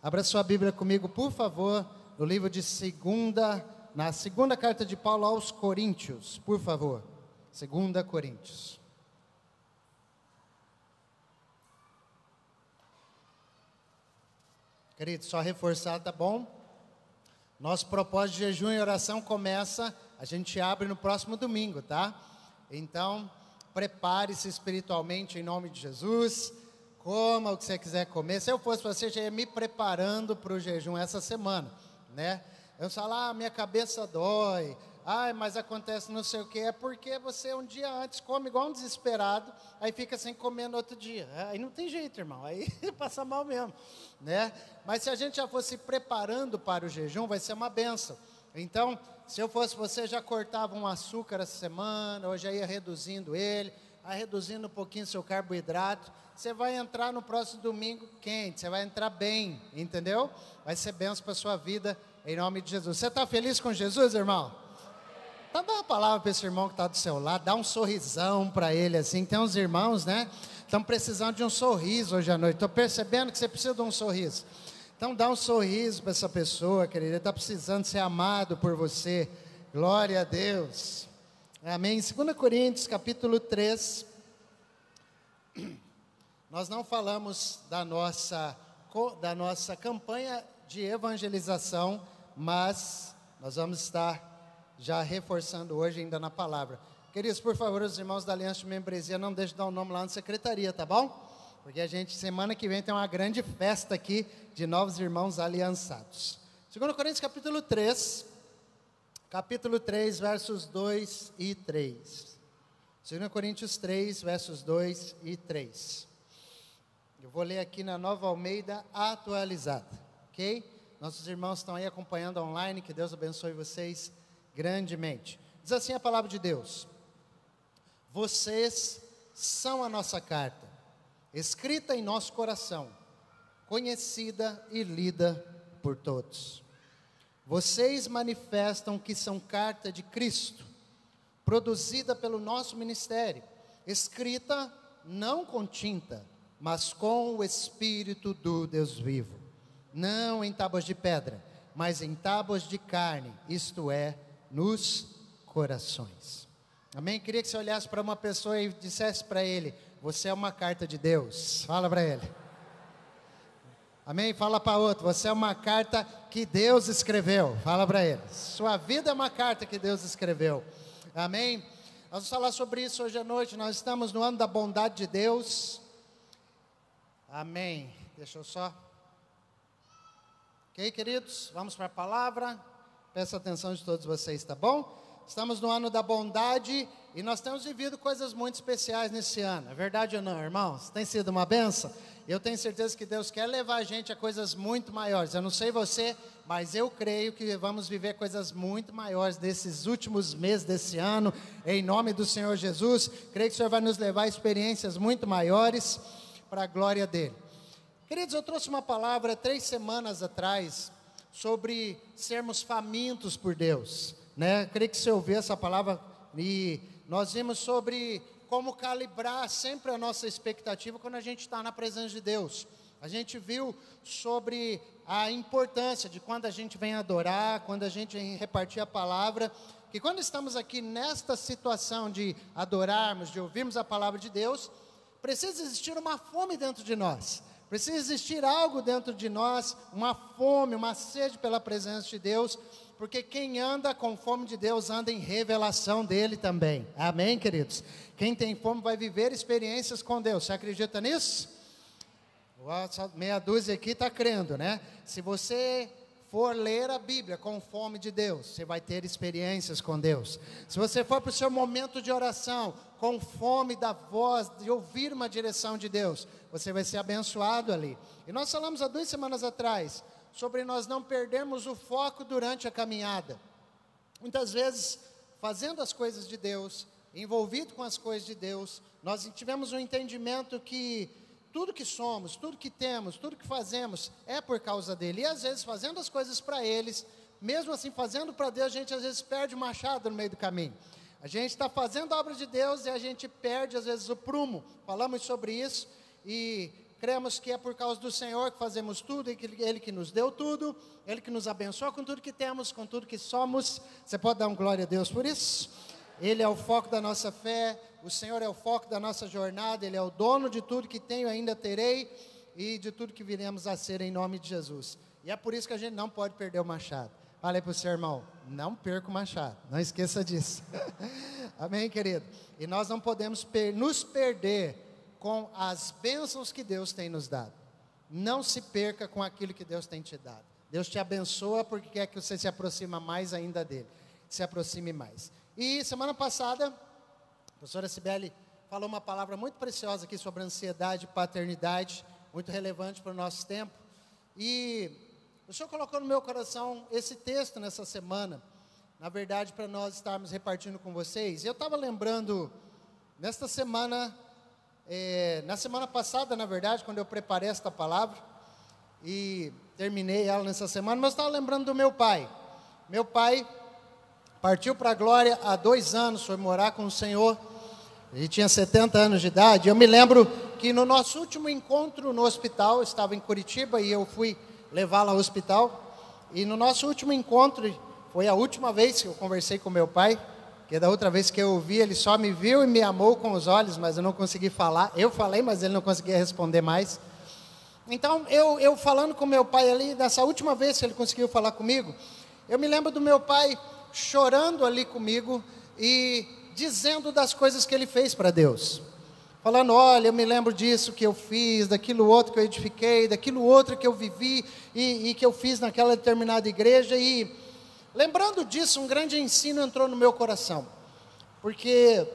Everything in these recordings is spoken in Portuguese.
Abra sua Bíblia comigo, por favor, no livro de na segunda carta de Paulo aos Coríntios, por favor. 2 Coríntios. Querido, só reforçar, tá bom? Nosso propósito de jejum e oração começa, a gente abre no próximo domingo, tá? Então, prepare-se espiritualmente em nome de Jesus. Coma o que você quiser comer. Se eu fosse você, já ia me preparando para o jejum essa semana, né? Eu falo, minha cabeça dói, mas acontece não sei o que. É porque você um dia antes come igual um desesperado, aí fica sem comer no outro dia. Aí não tem jeito, irmão, aí passa mal mesmo, né? Mas se a gente já fosse preparando para o jejum, vai ser uma bênção. Então, se eu fosse você, já cortava um açúcar essa semana, ou já ia reduzindo ele, reduzindo um pouquinho seu carboidrato. Você vai entrar no próximo domingo quente, você vai entrar bem, entendeu? Vai ser bênção para a sua vida, em nome de Jesus. Você está feliz com Jesus, irmão? Então dá uma palavra para esse irmão que está do seu lado, dá um sorrisão para ele, assim. Tem uns irmãos, né? Estão precisando de um sorriso hoje à noite. Estou percebendo que você precisa de um sorriso. Então dá um sorriso para essa pessoa, querida. Ele está precisando ser amado por você. Glória a Deus. Amém. 2 Coríntios, capítulo 3. Nós não falamos da nossa campanha de evangelização, mas nós vamos estar já reforçando hoje ainda na palavra. Queridos, por favor, os irmãos da Aliança de Membresia, não deixem de dar o nome lá na secretaria, tá bom? Porque a gente, semana que vem, tem uma grande festa aqui de novos irmãos aliançados. 2 Coríntios, capítulo 3, versos 2 e 3. 2 Coríntios 3, versos 2 e 3. Eu vou ler aqui na Nova Almeida atualizada, ok? Nossos irmãos estão aí acompanhando online, que Deus abençoe vocês grandemente. Diz assim a palavra de Deus: vocês são a nossa carta, escrita em nosso coração, conhecida e lida por todos. Vocês manifestam que são carta de Cristo, produzida pelo nosso ministério, escrita não com tinta, mas com o Espírito do Deus vivo, não em tábuas de pedra, mas em tábuas de carne, isto é, nos corações. Amém? Queria que você olhasse para uma pessoa e dissesse para ele: você é uma carta de Deus. Fala para ele. Amém? Fala para outro: você é uma carta que Deus escreveu. Fala para ele: sua vida é uma carta que Deus escreveu. Amém? Nós vamos falar sobre isso hoje à noite. Nós estamos no ano da bondade de Deus. Amém. Deixa eu só. Ok, queridos? Vamos para a palavra. Peço a atenção de todos vocês, tá bom? Estamos no ano da bondade e nós temos vivido coisas muito especiais nesse ano. É verdade ou não, irmãos? Tem sido uma bênção? Eu tenho certeza que Deus quer levar a gente a coisas muito maiores. Eu não sei você, mas eu creio que vamos viver coisas muito maiores nesses últimos meses desse ano. Em nome do Senhor Jesus, creio que o Senhor vai nos levar a experiências muito maiores para a glória dele. Queridos, eu trouxe uma palavra 3 semanas atrás sobre sermos famintos por Deus, né? Creio que você ouviu essa palavra e nós vimos sobre como calibrar sempre a nossa expectativa quando a gente está na presença de Deus. A gente viu sobre a importância de quando a gente vem adorar, quando a gente vem repartir a palavra, que quando estamos aqui nesta situação de adorarmos, de ouvirmos a palavra de Deus, precisa existir uma fome dentro de nós. Precisa existir algo dentro de nós, uma fome, uma sede pela presença de Deus, porque quem anda com fome de Deus anda em revelação dele também. Amém, queridos? Quem tem fome vai viver experiências com Deus. Você acredita nisso? Só meia dúzia aqui está crendo, né? Se você for ler a Bíblia com fome de Deus, você vai ter experiências com Deus. Se você for para o seu momento de oração com fome da voz, de ouvir uma direção de Deus, você vai ser abençoado ali. E nós falamos há 2 semanas atrás sobre nós não perdermos o foco durante a caminhada. Muitas vezes, fazendo as coisas de Deus, envolvido com as coisas de Deus, nós tivemos um entendimento que tudo que somos, tudo que temos, tudo que fazemos é por causa dele. E às vezes fazendo as coisas para eles, mesmo assim fazendo para Deus, a gente às vezes perde o machado no meio do caminho. A gente está fazendo a obra de Deus e a gente perde às vezes o prumo. Falamos sobre isso e cremos que é por causa do Senhor que fazemos tudo, e que Ele que nos deu tudo, Ele que nos abençoa com tudo que temos, com tudo que somos. Você pode dar um glória a Deus por isso? Ele é o foco da nossa fé, o Senhor é o foco da nossa jornada, Ele é o dono de tudo que tenho, ainda terei, e de tudo que viremos a ser em nome de Jesus. E é por isso que a gente não pode perder o machado. Fala aí para o seu irmão, não perca o machado, não esqueça disso. Amém, querido? E nós não podemos nos perder com as bênçãos que Deus tem nos dado. Não se perca com aquilo que Deus tem te dado. Deus te abençoa porque quer que você se aproxime mais ainda dele. Se aproxime mais. E semana passada, a professora Cibele falou uma palavra muito preciosa aqui sobre ansiedade e paternidade, muito relevante para o nosso tempo. E o Senhor colocou no meu coração esse texto nessa semana, na verdade, para nós estarmos repartindo com vocês. Eu estava lembrando, nesta semana, na semana passada, na verdade, quando eu preparei esta palavra, e terminei ela nessa semana, mas eu estava lembrando do meu pai. Meu pai partiu para a glória há 2 anos, foi morar com o Senhor. Ele tinha 70 anos de idade. Eu me lembro que no nosso último encontro no hospital, eu estava em Curitiba e eu fui levá-lo ao hospital. E no nosso último encontro, foi a última vez que eu conversei com meu pai, porque da outra vez que eu o vi, ele só me viu e me amou com os olhos, mas eu não consegui falar. Eu falei, mas ele não conseguia responder mais. Então, eu falando com meu pai ali, nessa última vez que ele conseguiu falar comigo, eu me lembro do meu pai chorando ali comigo e dizendo das coisas que ele fez para Deus. Falando, olha, eu me lembro disso que eu fiz, daquilo outro que eu edifiquei, daquilo outro que eu vivi e que eu fiz naquela determinada igreja. E lembrando disso, um grande ensino entrou no meu coração. Porque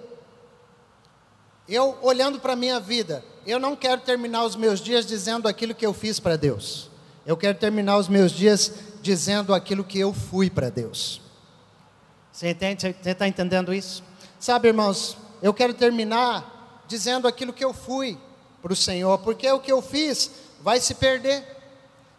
eu, olhando para a minha vida, eu não quero terminar os meus dias dizendo aquilo que eu fiz para Deus. Eu quero terminar os meus dias dizendo aquilo que eu fui para Deus. Você entende? Você está entendendo isso? Sabe, irmãos, eu quero terminar dizendo aquilo que eu fui para o Senhor, porque o que eu fiz vai se perder.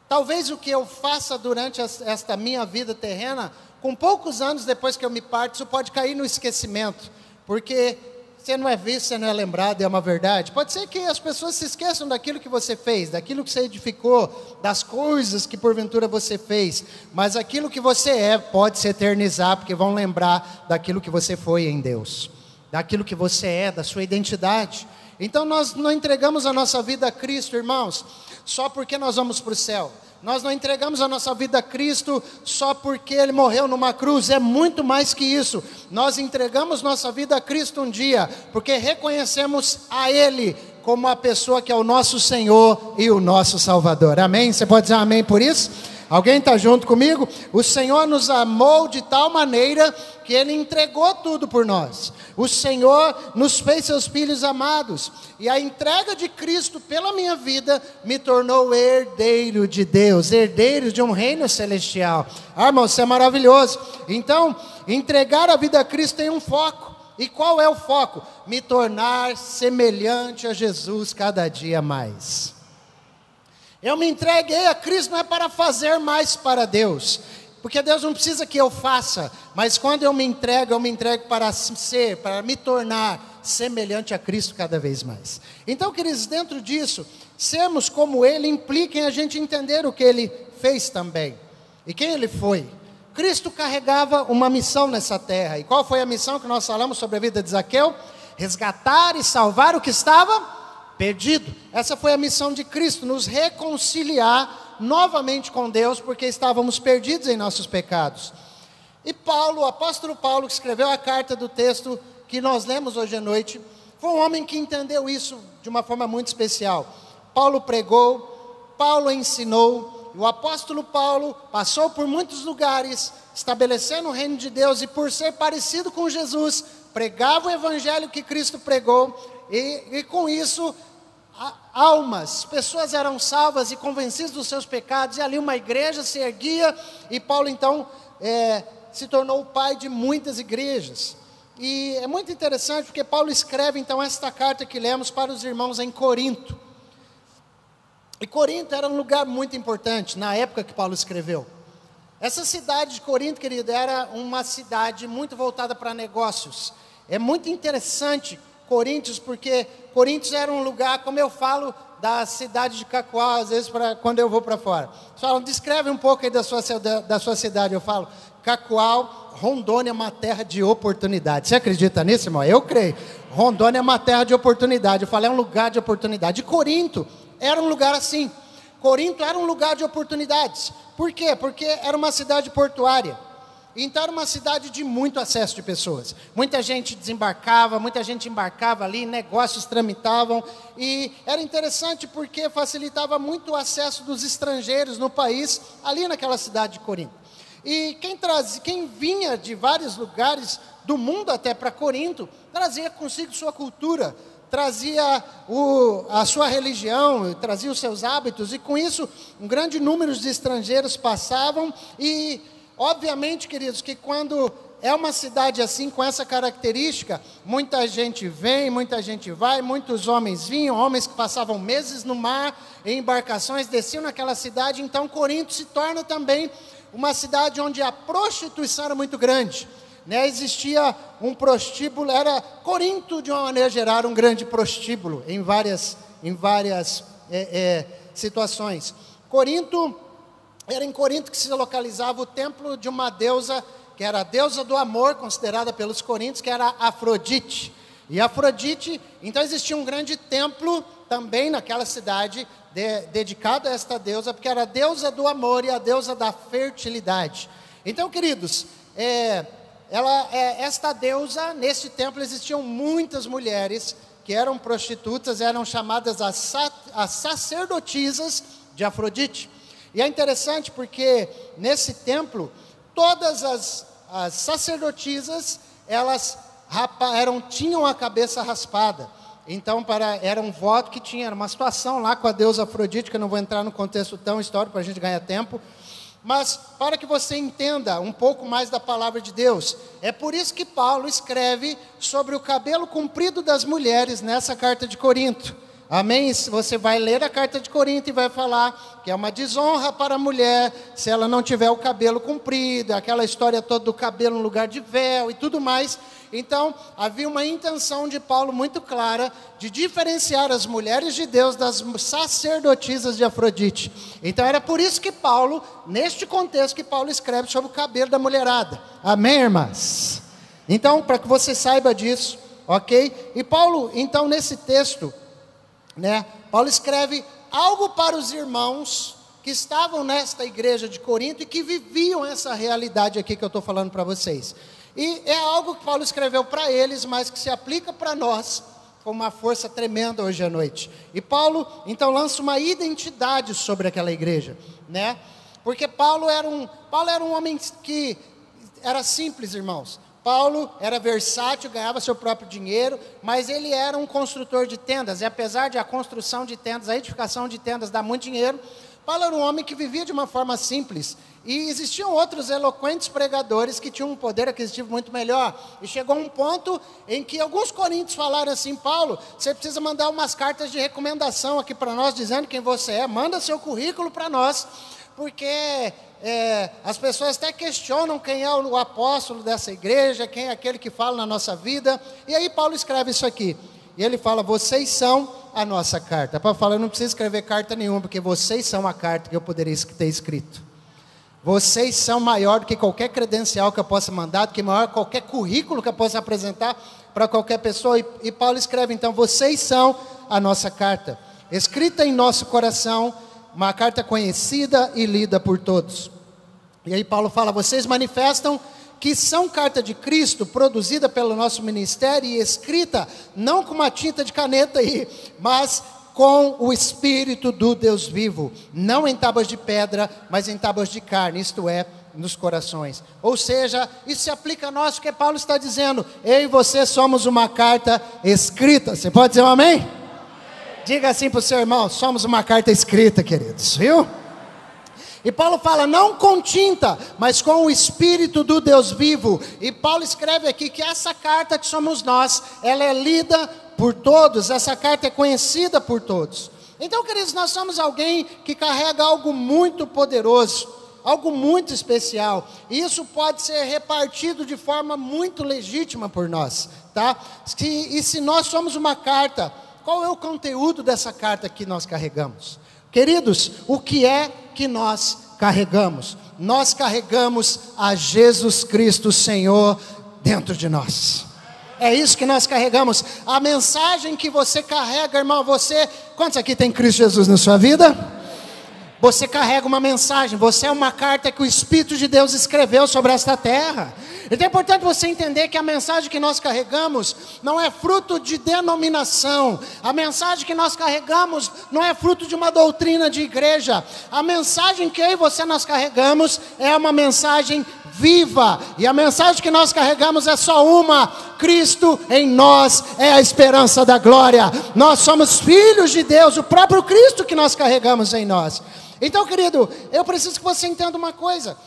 Talvez o que eu faça durante esta minha vida terrena, com poucos anos depois que eu me parto, isso pode cair no esquecimento, porque você não é visto, você não é lembrado, é uma verdade. Pode ser que as pessoas se esqueçam daquilo que você fez, daquilo que você edificou, das coisas que porventura você fez, mas aquilo que você é pode se eternizar, porque vão lembrar daquilo que você foi em Deus, daquilo que você é, da sua identidade. Então nós não entregamos a nossa vida a Cristo, irmãos, só porque nós vamos para o céu. Nós não entregamos a nossa vida a Cristo só porque Ele morreu numa cruz, é muito mais que isso. Nós entregamos nossa vida a Cristo um dia, porque reconhecemos a Ele como a pessoa que é o nosso Senhor e o nosso Salvador. Amém? Você pode dizer amém por isso? Alguém está junto comigo? O Senhor nos amou de tal maneira que Ele entregou tudo por nós. O Senhor nos fez seus filhos amados. E a entrega de Cristo pela minha vida me tornou herdeiro de Deus, herdeiro de um reino celestial. Ah, irmão, isso é maravilhoso. Então, entregar a vida a Cristo tem um foco. E qual é o foco? Me tornar semelhante a Jesus cada dia mais. Eu me entreguei a Cristo não é para fazer mais para Deus, porque Deus não precisa que eu faça, mas quando eu me entrego para ser, para me tornar semelhante a Cristo cada vez mais. Então, queridos, dentro disso, sermos como Ele implica em a gente entender o que Ele fez também, e quem Ele foi. Cristo carregava uma missão nessa terra, e qual foi a missão que nós falamos sobre a vida de Zaqueu? Resgatar e salvar o que estava perdido. Essa foi a missão de Cristo, nos reconciliar novamente com Deus, porque estávamos perdidos em nossos pecados. E Paulo, o apóstolo Paulo, que escreveu a carta do texto que nós lemos hoje à noite, foi um homem que entendeu isso de uma forma muito especial. Paulo pregou, Paulo ensinou, e o apóstolo Paulo passou por muitos lugares, estabelecendo o reino de Deus, e por ser parecido com Jesus, pregava o evangelho que Cristo pregou, e com isso, pessoas eram salvas e convencidas dos seus pecados, e ali uma igreja se erguia, e Paulo então se tornou o pai de muitas igrejas. E é muito interessante porque Paulo escreve então esta carta que lemos para os irmãos em Corinto. E Corinto era um lugar muito importante na época que Paulo escreveu. Essa cidade de Corinto, querido, era uma cidade muito voltada para negócios. É muito interessante Coríntios, porque Coríntios era um lugar, como eu falo, da cidade de Cacoal, às vezes, quando eu vou para fora. Eles falam, descreve um pouco aí da sua cidade. Eu falo, Cacoal, Rondônia é uma terra de oportunidade. Você acredita nisso, irmão? Eu creio. Rondônia é uma terra de oportunidade. Eu falo, é um lugar de oportunidade. E Corinto era um lugar assim. Corinto era um lugar de oportunidades. Por quê? Porque era uma cidade portuária. Então era uma cidade de muito acesso de pessoas. Muita gente desembarcava, muita gente embarcava ali, negócios tramitavam. E era interessante porque facilitava muito o acesso dos estrangeiros no país, ali naquela cidade de Corinto. E quem vinha de vários lugares do mundo até para Corinto, trazia consigo sua cultura, trazia a sua religião, trazia os seus hábitos. E com isso, um grande número de estrangeiros passavam e... Obviamente, queridos, que quando é uma cidade assim, com essa característica, muita gente vem, muita gente vai, muitos homens vinham, homens que passavam meses no mar, em embarcações, desciam naquela cidade. Então, Corinto se torna também uma cidade onde a prostituição era muito grande, né? Existia um prostíbulo, Corinto, de uma maneira geral, era um grande prostíbulo, em várias situações. Era em Corinto que se localizava o templo de uma deusa, que era a deusa do amor, considerada pelos coríntios, que era Afrodite. E Afrodite, então existia um grande templo também naquela cidade, dedicado a esta deusa, porque era a deusa do amor e a deusa da fertilidade. Então, queridos, esta deusa, neste templo existiam muitas mulheres que eram prostitutas, eram chamadas as sacerdotisas de Afrodite. E é interessante porque nesse templo, todas as sacerdotisas, elas tinham a cabeça raspada. Então, era um voto que tinha, era uma situação lá com a deusa Afrodite, que eu não vou entrar no contexto tão histórico para a gente ganhar tempo. Mas, para que você entenda um pouco mais da palavra de Deus, é por isso que Paulo escreve sobre o cabelo comprido das mulheres nessa carta de Corinto. Amém? Você vai ler a carta de Corinto e vai falar que é uma desonra para a mulher se ela não tiver o cabelo comprido, aquela história toda do cabelo no lugar de véu e tudo mais. Então, havia uma intenção de Paulo muito clara de diferenciar as mulheres de Deus das sacerdotisas de Afrodite. Então, era por isso que Paulo, neste contexto, que Paulo escreve sobre o cabelo da mulherada. Amém, irmãs? Então, para que você saiba disso, ok? E Paulo, então, nesse texto, Paulo escreve algo para os irmãos que estavam nesta igreja de Corinto e que viviam essa realidade aqui que eu estou falando para vocês. E é algo que Paulo escreveu para eles, mas que se aplica para nós com uma força tremenda hoje à noite. E Paulo, então, lança uma identidade sobre aquela igreja, Porque Paulo era um homem que era simples, irmãos. Paulo era versátil, ganhava seu próprio dinheiro, mas ele era um construtor de tendas, e apesar de a construção de tendas, a edificação de tendas dar muito dinheiro, Paulo era um homem que vivia de uma forma simples, e existiam outros eloquentes pregadores que tinham um poder aquisitivo muito melhor, e chegou um ponto em que alguns coríntios falaram assim: Paulo, você precisa mandar umas cartas de recomendação aqui para nós, dizendo quem você é, manda seu currículo para nós, porque... as pessoas até questionam quem é o apóstolo dessa igreja, quem é aquele que fala na nossa vida. E aí Paulo escreve isso aqui, e ele fala: vocês são a nossa carta. Paulo fala: eu não preciso escrever carta nenhuma, porque vocês são a carta que eu poderia ter escrito. Vocês são maior do que qualquer credencial que eu possa mandar, do que maior qualquer currículo que eu possa apresentar para qualquer pessoa. E Paulo escreve então: vocês são a nossa carta, escrita em nosso coração, uma carta conhecida e lida por todos. E aí Paulo fala: vocês manifestam que são carta de Cristo, produzida pelo nosso ministério e escrita não com uma tinta de caneta aí, mas com o Espírito do Deus vivo, não em tábuas de pedra, mas em tábuas de carne, isto é, nos corações. Ou seja, isso se aplica a nós, porque Paulo está dizendo: eu e você somos uma carta escrita. Você pode dizer um amém? Amém. Diga assim para o seu irmão: somos uma carta escrita, queridos, viu? E Paulo fala: não com tinta, mas com o Espírito do Deus vivo. E Paulo escreve aqui que essa carta que somos nós, ela é lida por todos, essa carta é conhecida por todos. Então, queridos, nós somos alguém que carrega algo muito poderoso, algo muito especial. E isso pode ser repartido de forma muito legítima por nós, tá? E se nós somos uma carta qual é o conteúdo dessa carta que nós carregamos? Queridos, o que é que nós carregamos? Nós carregamos a Jesus Cristo Senhor dentro de nós. É isso que nós carregamos. A mensagem que você carrega, irmão, quantos aqui tem Cristo Jesus na sua vida? Você carrega uma mensagem, você é uma carta que o Espírito de Deus escreveu sobre esta terra. Então é importante você entender que a mensagem que nós carregamos não é fruto de denominação. A mensagem que nós carregamos não é fruto de uma doutrina de igreja. A mensagem que eu e você nós carregamos é uma mensagem viva. E a mensagem que nós carregamos é só uma: Cristo em nós é a esperança da glória. Nós somos filhos de Deus, o próprio Cristo que nós carregamos em nós. Então, querido, eu preciso que você entenda uma coisa.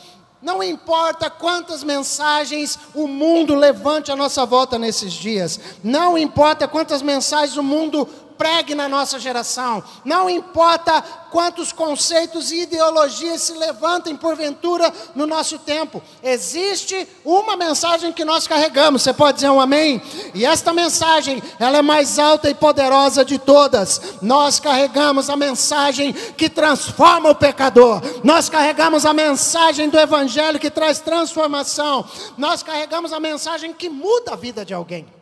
Não importa quantas mensagens o mundo levante à nossa volta nesses dias. Não importa quantas mensagens o mundo pregue na nossa geração. Não importa quantos conceitos e ideologias se levantem porventura no nosso tempo. Existe uma mensagem que nós carregamos. Você pode dizer um amém? E esta mensagem, ela é mais alta e poderosa de todas. Nós carregamos a mensagem que transforma o pecador. Nós carregamos a mensagem do Evangelho que traz transformação. Nós carregamos a mensagem que muda a vida de alguém.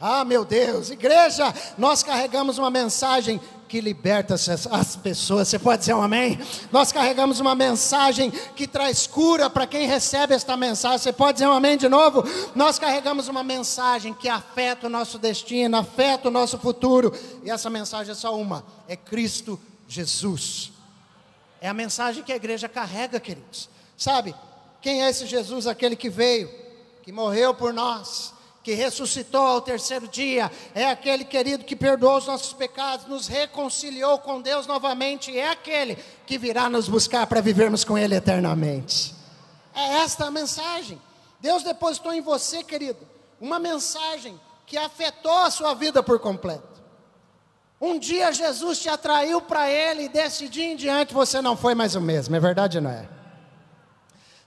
Ah, meu Deus, igreja, nós carregamos uma mensagem que liberta as pessoas. Você pode dizer um amém? Nós carregamos uma mensagem que traz cura para quem recebe esta mensagem. Você pode dizer um amém de novo? Nós carregamos uma mensagem que afeta o nosso destino, afeta o nosso futuro. E essa mensagem é só uma: é Cristo Jesus. É a mensagem que a igreja carrega, queridos. Sabe, quem é esse Jesus? Aquele que veio, que morreu por nós, que ressuscitou ao terceiro dia. É aquele, querido, que perdoou os nossos pecados, nos reconciliou com Deus novamente. É aquele que virá nos buscar para vivermos com Ele eternamente. É esta a mensagem. Deus depositou em você, querido, uma mensagem que afetou a sua vida por completo. Um dia Jesus te atraiu para Ele e desse dia em diante você não foi mais o mesmo. É verdade ou não é?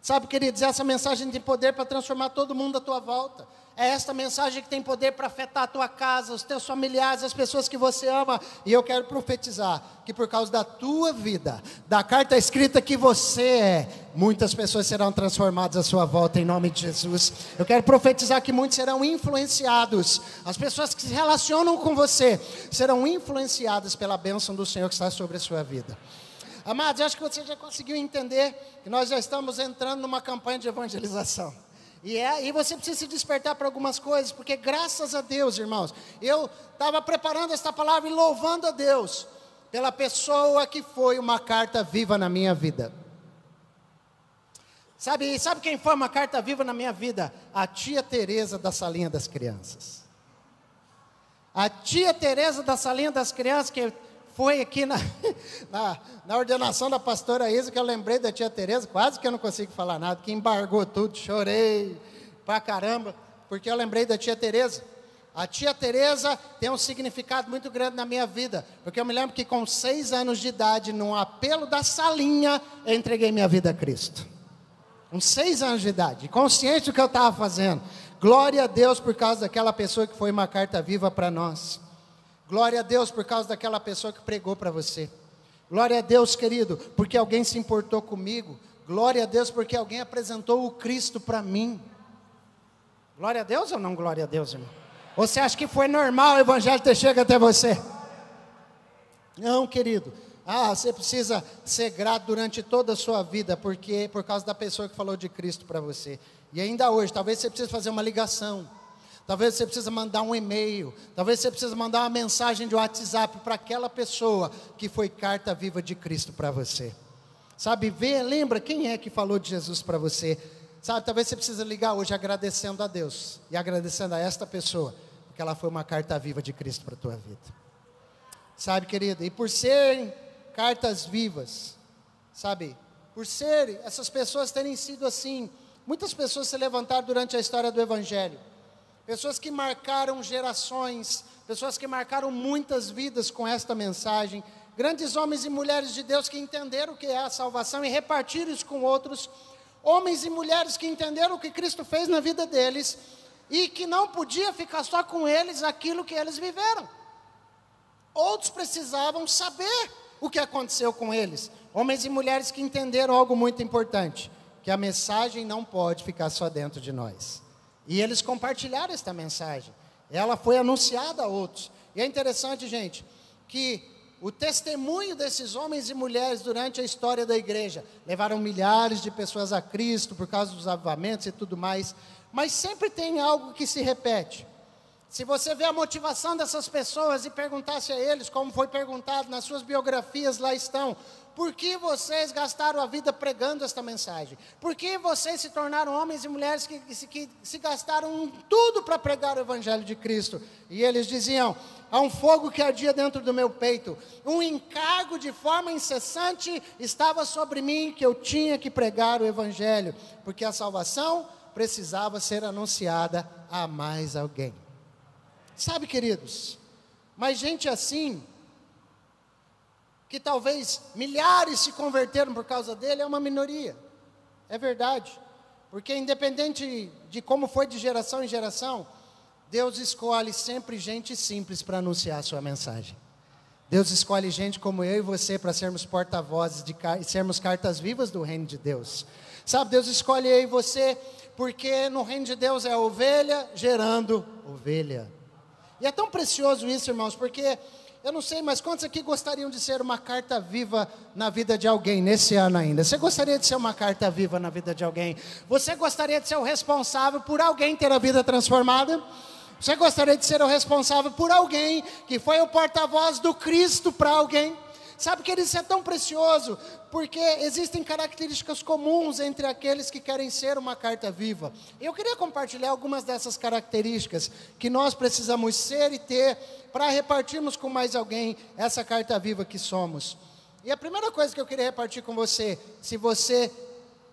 Sabe, queridos, essa mensagem tem poder para transformar todo mundo à tua volta. É esta mensagem que tem poder para afetar a tua casa, os teus familiares, as pessoas que você ama. E eu quero profetizar que por causa da tua vida, da carta escrita que você é, muitas pessoas serão transformadas à sua volta em nome de Jesus. Eu quero profetizar que muitos serão influenciados. As pessoas que se relacionam com você serão influenciadas pela bênção do Senhor que está sobre a sua vida. Amados, eu acho que você já conseguiu entender que nós já estamos entrando numa campanha de evangelização. E você precisa se despertar para algumas coisas, porque graças a Deus, irmãos, eu estava preparando esta palavra e louvando a Deus pela pessoa que foi uma carta viva na minha vida. Sabe quem foi uma carta viva na minha vida? A tia Teresa da Salinha das Crianças. A tia Teresa da Salinha das Crianças, que foi aqui na ordenação da pastora Isa, que eu lembrei da tia Teresa, quase que eu não consigo falar nada, que embargou tudo, chorei pra caramba, porque eu lembrei da tia Teresa. A tia Teresa tem um significado muito grande na minha vida, porque eu me lembro que com 6 anos de idade, num apelo da salinha, eu entreguei minha vida a Cristo. Com 6 anos de idade, consciente do que eu estava fazendo. Glória a Deus por causa daquela pessoa que foi uma carta viva para nós. Glória a Deus por causa daquela pessoa que pregou para você. Glória a Deus, querido, porque alguém se importou comigo. Glória a Deus porque alguém apresentou o Cristo para mim. Glória a Deus ou não glória a Deus, irmão? Ou você acha que foi normal o evangelho ter chegado até você? Não, querido. Você precisa ser grato durante toda a sua vida, porque por causa da pessoa que falou de Cristo para você. E ainda hoje, talvez você precise fazer uma ligação. Talvez você precise mandar um e-mail, talvez você precise mandar uma mensagem de WhatsApp para aquela pessoa que foi carta viva de Cristo para você. Sabe, lembra quem é que falou de Jesus para você. Sabe, talvez você precise ligar hoje agradecendo a Deus e agradecendo a esta pessoa, porque ela foi uma carta viva de Cristo para a tua vida. Sabe, querido, e por serem cartas vivas, sabe, por serem, essas pessoas terem sido assim, muitas pessoas se levantaram durante a história do Evangelho. Pessoas que marcaram gerações, pessoas que marcaram muitas vidas com esta mensagem, grandes homens e mulheres de Deus que entenderam o que é a salvação e repartiram isso com outros, homens e mulheres que entenderam o que Cristo fez na vida deles, e que não podia ficar só com eles aquilo que eles viveram. Outros precisavam saber o que aconteceu com eles. Homens e mulheres que entenderam algo muito importante, que a mensagem não pode ficar só dentro de nós. E eles compartilharam esta mensagem. Ela foi anunciada a outros. E é interessante, gente, que o testemunho desses homens e mulheres durante a história da igreja levaram milhares de pessoas a Cristo por causa dos avivamentos e tudo mais. Mas sempre tem algo que se repete. Se você vê a motivação dessas pessoas e perguntasse a eles, como foi perguntado nas suas biografias, lá estão: por que vocês gastaram a vida pregando esta mensagem? Por que vocês se tornaram homens e mulheres que se gastaram tudo para pregar o Evangelho de Cristo? E eles diziam: há um fogo que ardia dentro do meu peito, um encargo de forma incessante estava sobre mim, que eu tinha que pregar o Evangelho, porque a salvação precisava ser anunciada a mais alguém. Sabe, queridos, mas gente assim, que talvez milhares se converteram por causa dele, é uma minoria. É verdade. Porque independente de como foi de geração em geração, Deus escolhe sempre gente simples para anunciar a sua mensagem. Deus escolhe gente como eu e você para sermos porta-vozes, sermos cartas vivas do reino de Deus. Sabe, Deus escolhe eu e você porque no reino de Deus é ovelha gerando ovelha. E é tão precioso isso, irmãos, porque eu não sei, mas quantos aqui gostariam de ser uma carta viva na vida de alguém nesse ano ainda? Você gostaria de ser uma carta viva na vida de alguém? Você gostaria de ser o responsável por alguém ter a vida transformada? Você gostaria de ser o responsável por alguém que foi o porta-voz do Cristo para alguém? Sabe, querido, isso é tão precioso, porque existem características comuns entre aqueles que querem ser uma carta viva. Eu queria compartilhar algumas dessas características que nós precisamos ser e ter para repartirmos com mais alguém essa carta viva que somos. E a primeira coisa que eu queria repartir com você,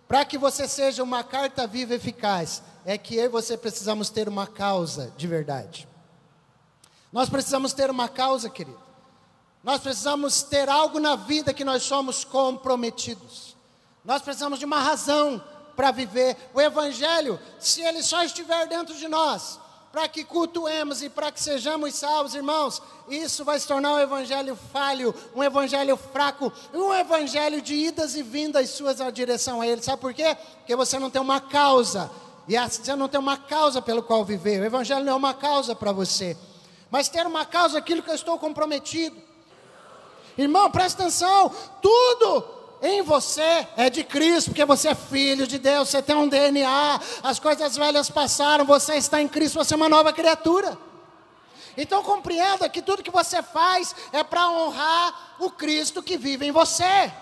para que você seja uma carta viva eficaz, é que eu e você precisamos ter uma causa de verdade. Nós precisamos ter uma causa, querido. Nós precisamos ter algo na vida que nós somos comprometidos. Nós precisamos de uma razão para viver. O Evangelho, se ele só estiver dentro de nós, para que cultuemos e para que sejamos salvos, irmãos, isso vai se tornar um Evangelho falho, um Evangelho fraco, um Evangelho de idas e vindas suas na direção a ele. Sabe por quê? Porque você não tem uma causa, e você não tem uma causa pelo qual viver. O Evangelho não é uma causa para você, mas ter uma causa, aquilo que eu estou comprometido. Irmão, presta atenção, tudo em você é de Cristo, porque você é filho de Deus, você tem um DNA, as coisas velhas passaram, você está em Cristo, você é uma nova criatura. Então compreenda que tudo que você faz é para honrar o Cristo que vive em você.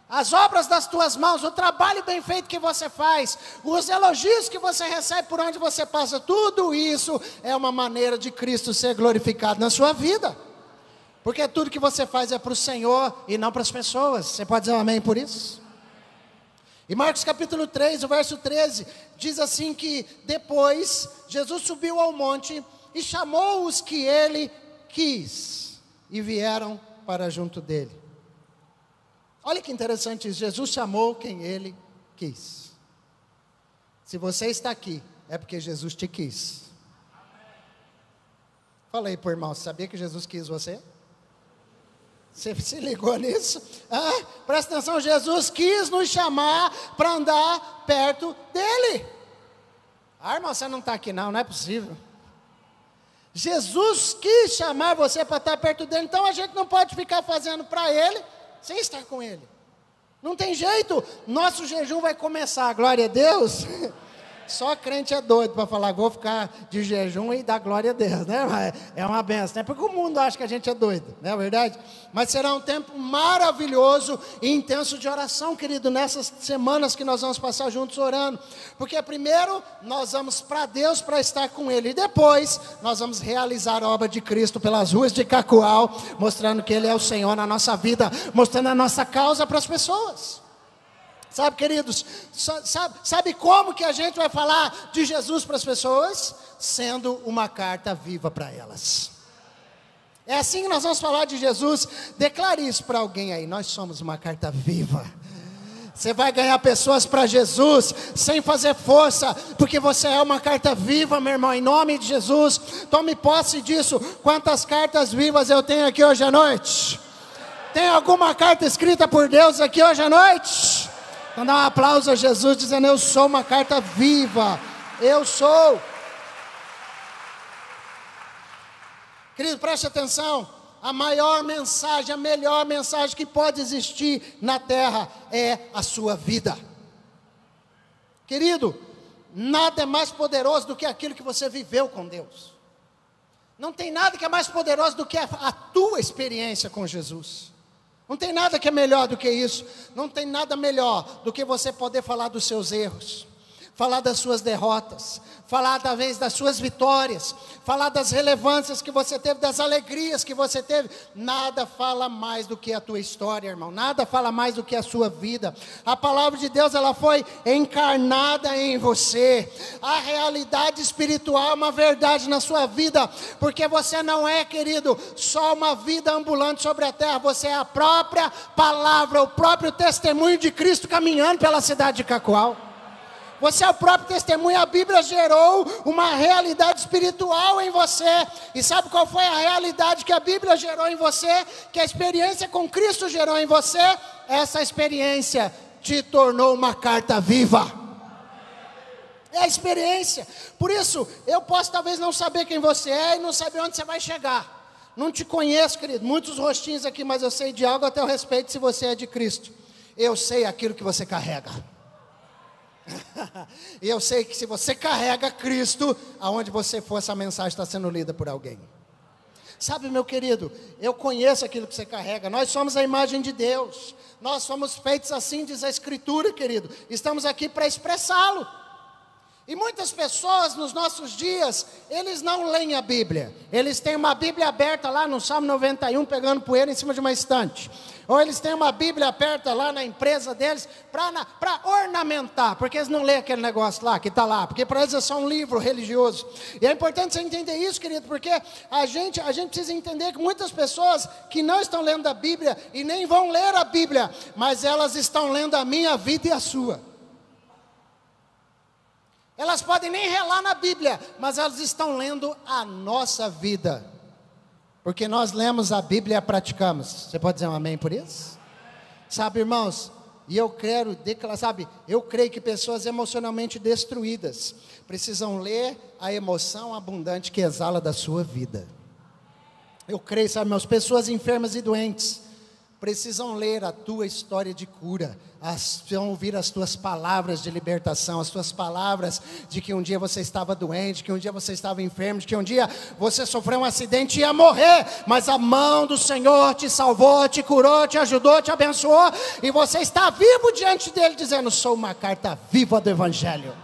As obras das tuas mãos, o trabalho bem feito que você faz, os elogios que você recebe por onde você passa, tudo isso é uma maneira de Cristo ser glorificado na sua vida. Porque tudo que você faz é para o Senhor e não para as pessoas. Você pode dizer um amém por isso? E Marcos capítulo 3, o verso 13, diz assim que depois Jesus subiu ao monte e chamou os que ele quis e vieram para junto dele. Olha que interessante isso, Jesus chamou quem ele quis. Se você está aqui, é porque Jesus te quis. Fala aí, por irmão, você sabia que Jesus quis você? Você se ligou nisso? Presta atenção, Jesus quis nos chamar para andar perto dele. Irmão, você não está aqui não é possível. Jesus quis chamar você para estar perto dele, então a gente não pode ficar fazendo para ele, sem estar com ele. Não tem jeito, nosso jejum vai começar, glória a Deus. Só crente é doido para falar, vou ficar de jejum e dar glória a Deus, né? É uma benção, né? Porque o mundo acha que a gente é doido, não é verdade? Mas será um tempo maravilhoso e intenso de oração, querido, nessas semanas que nós vamos passar juntos orando. Porque primeiro nós vamos para Deus para estar com Ele, e depois nós vamos realizar a obra de Cristo pelas ruas de Cacoal, mostrando que Ele é o Senhor na nossa vida, mostrando a nossa causa para as pessoas. Sabe, queridos, sabe como que a gente vai falar de Jesus para as pessoas? Sendo uma carta viva para elas. É assim que nós vamos falar de Jesus. Declare isso para alguém aí, nós somos uma carta viva. Você vai ganhar pessoas para Jesus, sem fazer força, porque você é uma carta viva, meu irmão, em nome de Jesus. Tome posse disso. Quantas cartas vivas eu tenho aqui hoje à noite? Tem alguma carta escrita por Deus aqui hoje à noite? Então dá um aplauso a Jesus, dizendo: eu sou uma carta viva, eu sou. Querido, preste atenção. A maior mensagem, a melhor mensagem que pode existir na terra é a sua vida. Querido, nada é mais poderoso do que aquilo que você viveu com Deus. Não tem nada que é mais poderoso do que a tua experiência com Jesus. Não tem nada que é melhor do que isso. Não tem nada melhor do que você poder falar dos seus erros, falar das suas derrotas, falar talvez das suas vitórias, falar das relevâncias que você teve, das alegrias que você teve. Nada fala mais do que a tua história, irmão. Nada fala mais do que a sua vida. A palavra de Deus, ela foi encarnada em você. A realidade espiritual é uma verdade na sua vida, porque você não é, querido, só uma vida ambulante sobre a terra. Você é a própria palavra, o próprio testemunho de Cristo caminhando pela cidade de Cacoal. Você é o próprio testemunho. A Bíblia gerou uma realidade espiritual em você. E sabe qual foi a realidade que a Bíblia gerou em você? Que a experiência com Cristo gerou em você? Essa experiência te tornou uma carta viva. É a experiência. Por isso, eu posso talvez não saber quem você é e não saber onde você vai chegar. Não te conheço, querido. Muitos rostinhos aqui, mas eu sei de algo a teu respeito se você é de Cristo. Eu sei aquilo que você carrega. E eu sei que se você carrega Cristo, aonde você for, essa mensagem está sendo lida por alguém. Sabe, meu querido, eu conheço aquilo que você carrega. Nós somos a imagem de Deus. Nós somos feitos assim, diz a Escritura, querido. Estamos aqui para expressá-lo. E muitas pessoas nos nossos dias, eles não leem a Bíblia. Eles têm uma Bíblia aberta lá no Salmo 91, pegando poeira em cima de uma estante. Ou eles têm uma Bíblia aberta lá na empresa deles, para ornamentar. Porque eles não leem aquele negócio lá, que está lá. Porque para eles é só um livro religioso. E é importante você entender isso, querido, porque a gente precisa entender que muitas pessoas que não estão lendo a Bíblia, e nem vão ler a Bíblia, mas elas estão lendo a minha vida e a sua. Elas podem nem relar na Bíblia, mas elas estão lendo a nossa vida. Porque nós lemos a Bíblia e a praticamos. Você pode dizer um amém por isso? Sabe, irmãos, e eu quero declarar, sabe, eu creio que pessoas emocionalmente destruídas precisam ler a emoção abundante que exala da sua vida. Eu creio, sabe, irmãos, pessoas enfermas e doentes precisam ler a tua história de cura, precisam ouvir as tuas palavras de libertação, as tuas palavras de que um dia você estava doente, que um dia você estava enfermo, de que um dia você sofreu um acidente e ia morrer, mas a mão do Senhor te salvou, te curou, te ajudou, te abençoou, e você está vivo diante dele, dizendo: sou uma carta viva do Evangelho.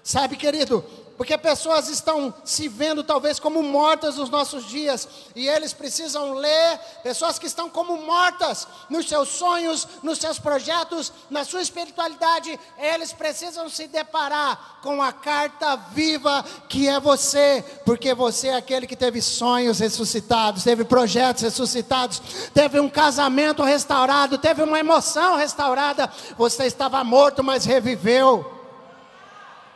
Sabe, querido, porque pessoas estão se vendo talvez como mortas nos nossos dias, e eles precisam ler, pessoas que estão como mortas nos seus sonhos, nos seus projetos, na sua espiritualidade, eles precisam se deparar com a carta viva que é você, porque você é aquele que teve sonhos ressuscitados, teve projetos ressuscitados, teve um casamento restaurado, teve uma emoção restaurada. Você estava morto, mas reviveu.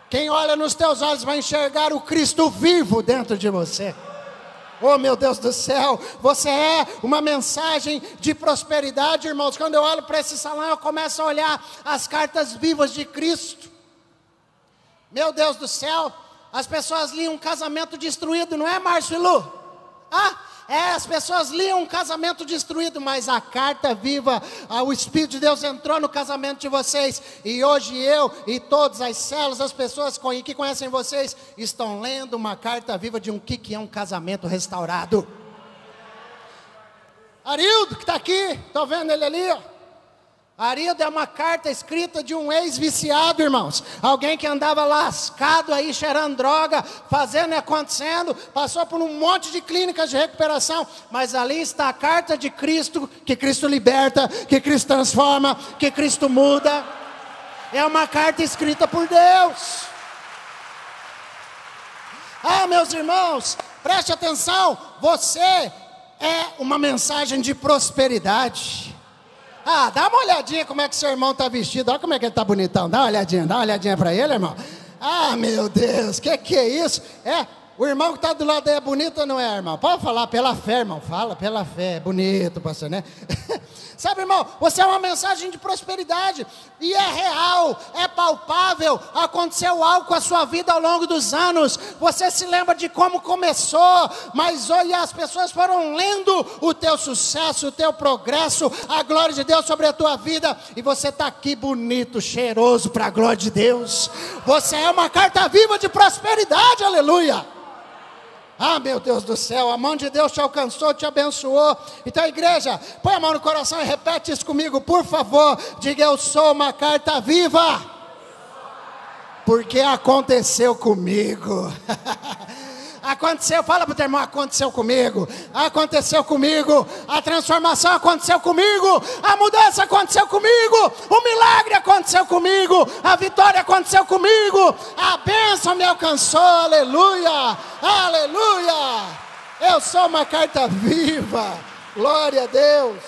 Quem olha nos teus olhos vai enxergar o Cristo vivo dentro de você. Oh, meu Deus do céu, você é uma mensagem de prosperidade, irmãos. Quando eu olho para esse salão, eu começo a olhar as cartas vivas de Cristo. Meu Deus do céu, as pessoas liam um casamento destruído, não é, Márcio e Lu? As pessoas liam um casamento destruído, mas a carta viva, o Espírito de Deus entrou no casamento de vocês, e hoje eu e todas as células, as pessoas que conhecem vocês, estão lendo uma carta viva de que é um casamento restaurado. Arildo, que está aqui, estou vendo ele ali, ó. Arildo é uma carta escrita de um ex-viciado, irmãos. Alguém que andava lascado aí, cheirando droga, fazendo e acontecendo, passou por um monte de clínicas de recuperação, mas ali está a carta de Cristo, que Cristo liberta, que Cristo transforma, que Cristo muda. É uma carta escrita por Deus. Meus irmãos, preste atenção, você é uma mensagem de prosperidade. Ah, dá uma olhadinha como é que seu irmão está vestido. Olha como é que ele está bonitão. Dá uma olhadinha para ele, irmão. Ah, meu Deus, que é isso? O irmão que está do lado aí é bonito ou não é, irmão? Pode falar pela fé, irmão. Fala pela fé. É bonito, pastor, né? Sabe, irmão, você é uma mensagem de prosperidade. E é real, é palpável. Aconteceu algo com a sua vida ao longo dos anos. Você se lembra de como começou. Mas olha, as pessoas foram lendo o teu sucesso, o teu progresso, a glória de Deus sobre a tua vida. E você está aqui bonito, cheiroso para a glória de Deus. Você é uma carta viva de prosperidade, aleluia. Ah, meu Deus do céu, a mão de Deus te alcançou, te abençoou. Então, igreja, põe a mão no coração e repete isso comigo, por favor. Diga, eu sou uma carta viva. Porque aconteceu comigo. Aconteceu, fala para o teu irmão, aconteceu comigo. Aconteceu comigo. A transformação aconteceu comigo. A mudança aconteceu comigo. O milagre aconteceu comigo. A vitória aconteceu comigo. A bênção me alcançou, aleluia. Aleluia. Eu sou uma carta viva. Glória a Deus.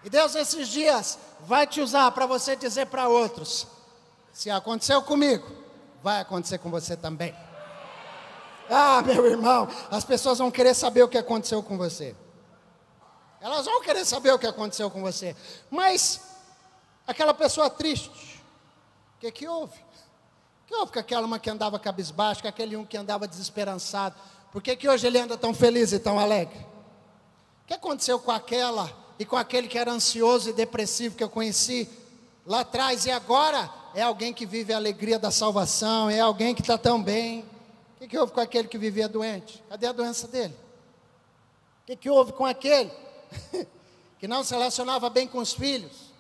E Deus nesses dias vai te usar para você dizer para outros: se aconteceu comigo, vai acontecer com você também. Ah, meu irmão, as pessoas vão querer saber o que aconteceu com você. Elas vão querer saber o que aconteceu com você. Mas, aquela pessoa triste, o que houve? O que houve com aquela uma que andava cabisbaixo, com aquele um que andava desesperançado? Por que hoje ele anda tão feliz e tão alegre? O que aconteceu com aquela e com aquele que era ansioso e depressivo que eu conheci lá atrás? E agora é alguém que vive a alegria da salvação, é alguém que está tão bem. O que houve com aquele que vivia doente? Cadê a doença dele? O que houve com aquele que não se relacionava bem com os filhos?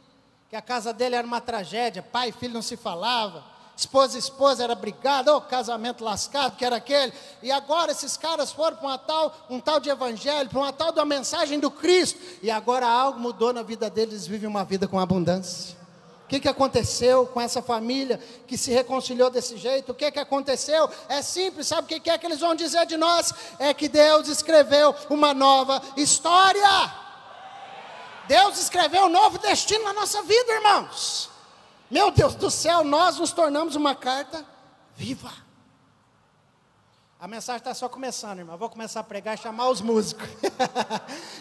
Que a casa dele era uma tragédia, pai e filho não se falava, esposa e esposa era brigada, casamento lascado, que era aquele. E agora esses caras foram para um tal de evangelho, para uma tal da mensagem do Cristo. E agora algo mudou na vida deles, eles vivem uma vida com abundância. O que aconteceu com essa família que se reconciliou desse jeito? O que aconteceu? É simples, sabe o que é que eles vão dizer de nós? É que Deus escreveu uma nova história. Deus escreveu um novo destino na nossa vida, irmãos. Meu Deus do céu, nós nos tornamos uma carta viva. A mensagem está só começando, irmão. Vou começar a pregar e chamar os músicos.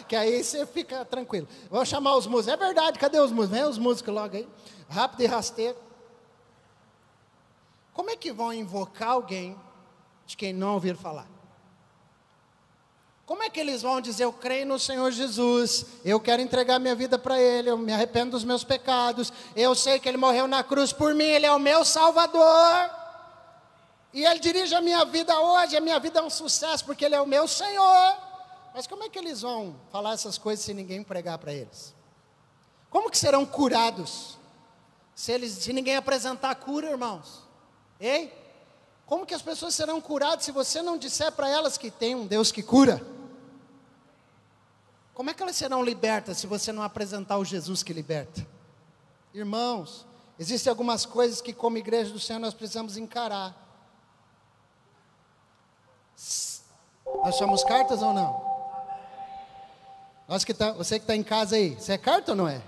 Que aí você fica tranquilo. Vou chamar os músicos. É verdade, cadê os músicos? Vem os músicos logo aí. Rápido e rasteiro. Como é que vão invocar alguém de quem não ouviram falar? Como é que eles vão dizer, eu creio no Senhor Jesus, eu quero entregar minha vida para Ele, eu me arrependo dos meus pecados, eu sei que Ele morreu na cruz por mim, Ele é o meu Salvador, e Ele dirige a minha vida hoje, a minha vida é um sucesso, porque Ele é o meu Senhor. Mas como é que eles vão falar essas coisas se ninguém pregar para eles? Como que serão curados se ninguém apresentar a cura, irmãos? Ei? Como que as pessoas serão curadas se você não disser para elas que tem um Deus que cura? Como é que elas serão libertas se você não apresentar o Jesus que liberta? Irmãos, existem algumas coisas que como igreja do Senhor nós precisamos encarar. Nós somos cartas ou não? Você que está em casa aí, você é carta ou não é?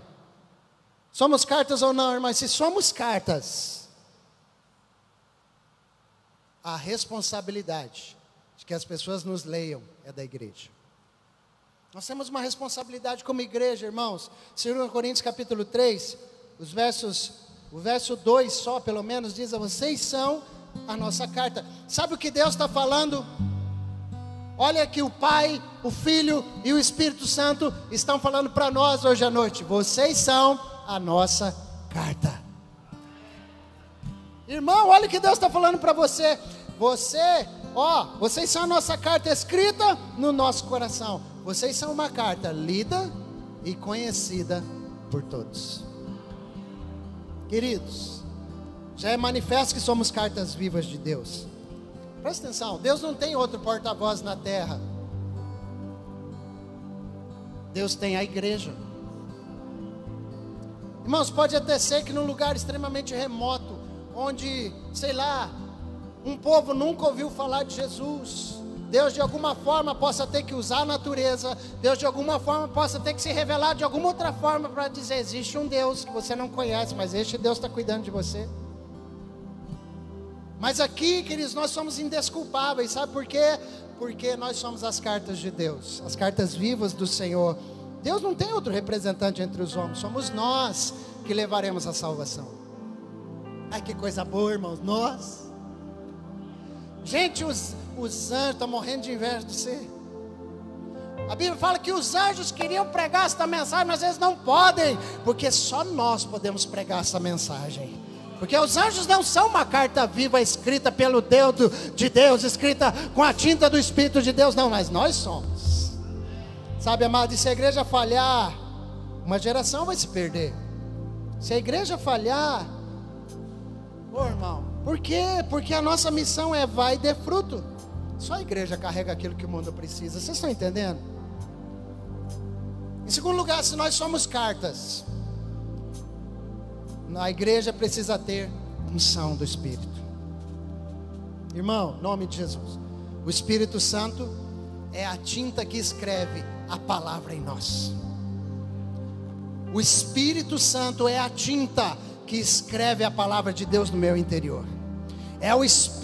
Somos cartas ou não, irmãos? Se somos cartas, a responsabilidade de que as pessoas nos leiam é da igreja. Nós temos uma responsabilidade como igreja, irmãos. 2 Coríntios capítulo 3, o verso 2 só, pelo menos, diz: vocês são a nossa carta. Sabe o que Deus está falando? Olha que o Pai, o Filho e o Espírito Santo estão falando para nós hoje à noite. Vocês são a nossa carta. Irmão, olha o que Deus está falando para você. Vocês são a nossa carta escrita no nosso coração. Vocês são uma carta lida e conhecida por todos. Queridos, já é manifesto que somos cartas vivas de Deus. Presta atenção, Deus não tem outro porta-voz na terra. Deus tem a igreja. Irmãos, pode até ser que num lugar extremamente remoto, onde, sei lá, um povo nunca ouviu falar de Jesus, Deus de alguma forma possa ter que usar a natureza, Deus de alguma forma possa ter que se revelar de alguma outra forma para dizer, existe um Deus que você não conhece, mas este Deus está cuidando de você. Mas aqui, queridos, nós somos indesculpáveis, sabe por quê? Porque nós somos as cartas de Deus, as cartas vivas do Senhor. Deus não tem outro representante entre os homens, somos nós que levaremos a salvação. Ai, que coisa boa, irmãos, nós. Gente, os anjos estão morrendo de inveja de você. A Bíblia fala que os anjos queriam pregar esta mensagem, mas eles não podem, porque só nós podemos pregar essa mensagem. Porque os anjos não são uma carta viva escrita pelo Deus de Deus, escrita com a tinta do Espírito de Deus, não, mas nós somos. Sabe, amado, e se a igreja falhar, uma geração vai se perder. Se a igreja falhar, irmão, por quê? Porque a nossa missão é vai e dê fruto. Só a igreja carrega aquilo que o mundo precisa, vocês estão entendendo? Em segundo lugar, se nós somos cartas, a igreja precisa ter unção do Espírito. Irmão, em nome de Jesus, o Espírito Santo é a tinta que escreve a palavra em nós. O Espírito Santo é a tinta que escreve a palavra de Deus no meu interior.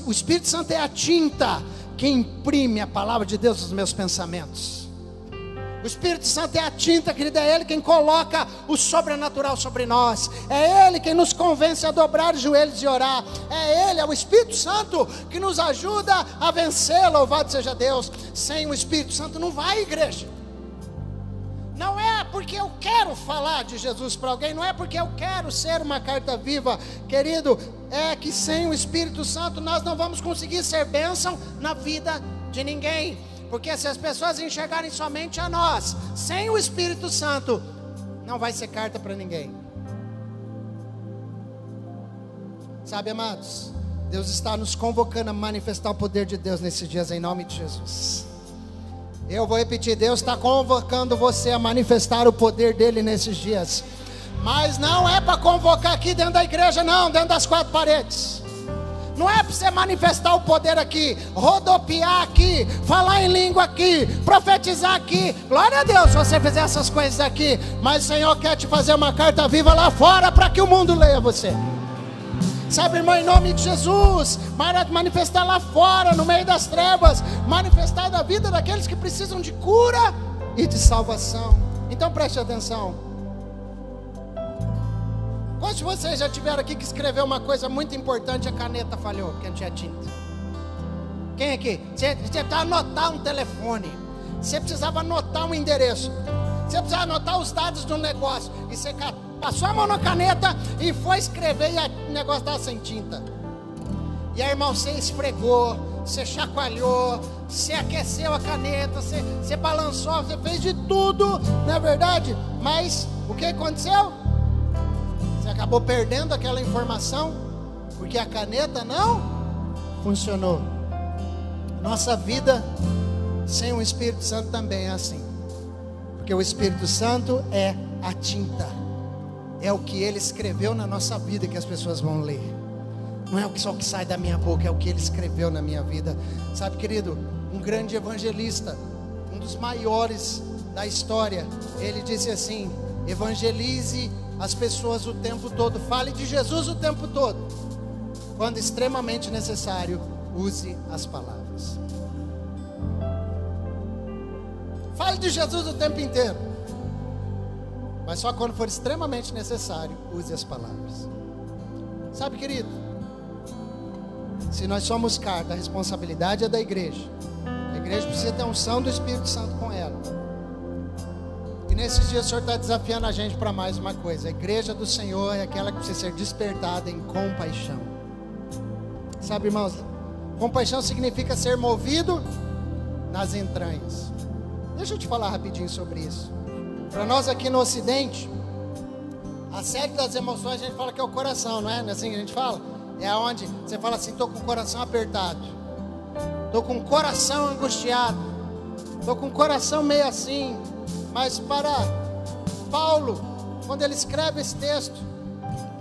O Espírito Santo é a tinta que imprime a palavra de Deus nos meus pensamentos. O Espírito Santo é a tinta, querido, é Ele quem coloca o sobrenatural sobre nós. É Ele quem nos convence a dobrar os joelhos e orar. É Ele, é o Espírito Santo que nos ajuda a vencer, louvado seja Deus. Sem o Espírito Santo não vai, igreja. Não é porque eu quero falar de Jesus para alguém, não é porque eu quero ser uma carta viva, querido, é que sem o Espírito Santo nós não vamos conseguir ser bênção na vida de ninguém. Porque se as pessoas enxergarem somente a nós, sem o Espírito Santo, não vai ser carta para ninguém. Sabe, amados, Deus está nos convocando a manifestar o poder de Deus nesses dias, em nome de Jesus. Eu vou repetir, Deus está convocando você a manifestar o poder dele nesses dias. Mas não é para convocar aqui dentro da igreja, não, dentro das quatro paredes. Não é para você manifestar o poder aqui, rodopiar aqui, falar em língua aqui, profetizar aqui. Glória a Deus se você fizer essas coisas aqui. Mas o Senhor quer te fazer uma carta viva lá fora para que o mundo leia você. Sabe, irmão, em nome de Jesus, manifestar lá fora, no meio das trevas, manifestar da vida daqueles que precisam de cura e de salvação. Então preste atenção. Quantos de vocês já tiveram aqui que escreveu uma coisa muito importante, a caneta falhou, porque não tinha tinta? Quem aqui? Você precisava anotar um telefone, você precisava anotar um endereço, você precisava anotar os dados do negócio, e você passou a mão na caneta e foi escrever, e o negócio estava sem tinta. E aí, irmão, você esfregou, você chacoalhou, você aqueceu a caneta, você balançou, você fez de tudo, não é verdade? Mas o que aconteceu? Você acabou perdendo aquela informação, porque a caneta não funcionou. Nossa vida sem o Espírito Santo também é assim, porque o Espírito Santo é a tinta, é o que Ele escreveu na nossa vida que as pessoas vão ler. Não é só o que sai da minha boca, é o que Ele escreveu na minha vida. Sabe, querido, um grande evangelista, um dos maiores da história, ele disse assim: evangelize as pessoas o tempo todo, fale de Jesus o tempo todo, quando extremamente necessário, use as palavras. Fale de Jesus o tempo inteiro, mas só quando for extremamente necessário, use as palavras. Sabe, querido, se nós somos carta, a responsabilidade é da igreja. A igreja precisa ter a unção do Espírito Santo com ela. E nesses dias o Senhor está desafiando a gente para mais uma coisa. A igreja do Senhor é aquela que precisa ser despertada em compaixão. Sabe, irmãos, compaixão significa ser movido nas entranhas. Deixa eu te falar rapidinho sobre isso. Para nós aqui no Ocidente, a sede das emoções a gente fala que é o coração, não é? Não é assim que a gente fala? É onde você fala assim: estou com o coração apertado, estou com o coração angustiado, estou com o coração meio assim. Mas para Paulo, quando ele escreve esse texto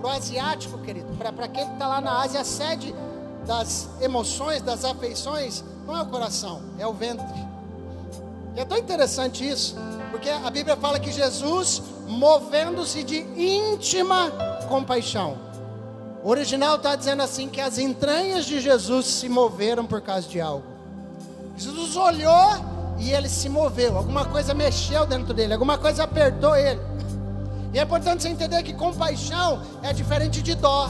para o asiático, querido, para aquele que está lá na Ásia, a sede das emoções, das afeições, não é o coração, é o ventre. E é tão interessante isso, porque a Bíblia fala que Jesus, movendo-se de íntima compaixão. O original está dizendo assim, que as entranhas de Jesus se moveram por causa de algo. Jesus olhou e ele se moveu, alguma coisa mexeu dentro dele, alguma coisa apertou ele. E é importante você entender que compaixão é diferente de dó.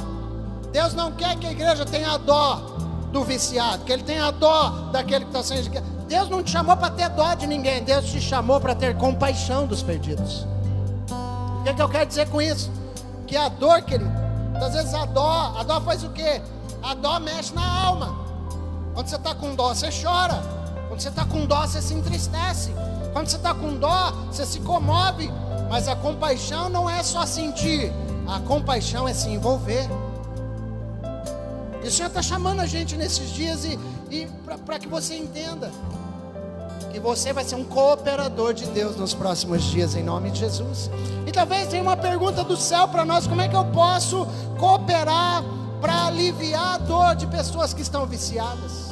Deus não quer que a igreja tenha dó do viciado, que ele tenha dó daquele que está sendo... Deus não te chamou para ter dó de ninguém, Deus te chamou para ter compaixão dos perdidos. O que eu quero dizer com isso? Que a dor, querido, às vezes a dó faz o quê? A dó mexe na alma. Quando você está com dó, você chora. Quando você está com dó, você se entristece. Quando você está com dó, você se comove. Mas a compaixão não é só sentir, a compaixão é se envolver. E o Senhor está chamando a gente nesses dias e para que você entenda que você vai ser um cooperador de Deus nos próximos dias, em nome de Jesus. E talvez tenha uma pergunta do céu para nós: como é que eu posso cooperar para aliviar a dor de pessoas que estão viciadas?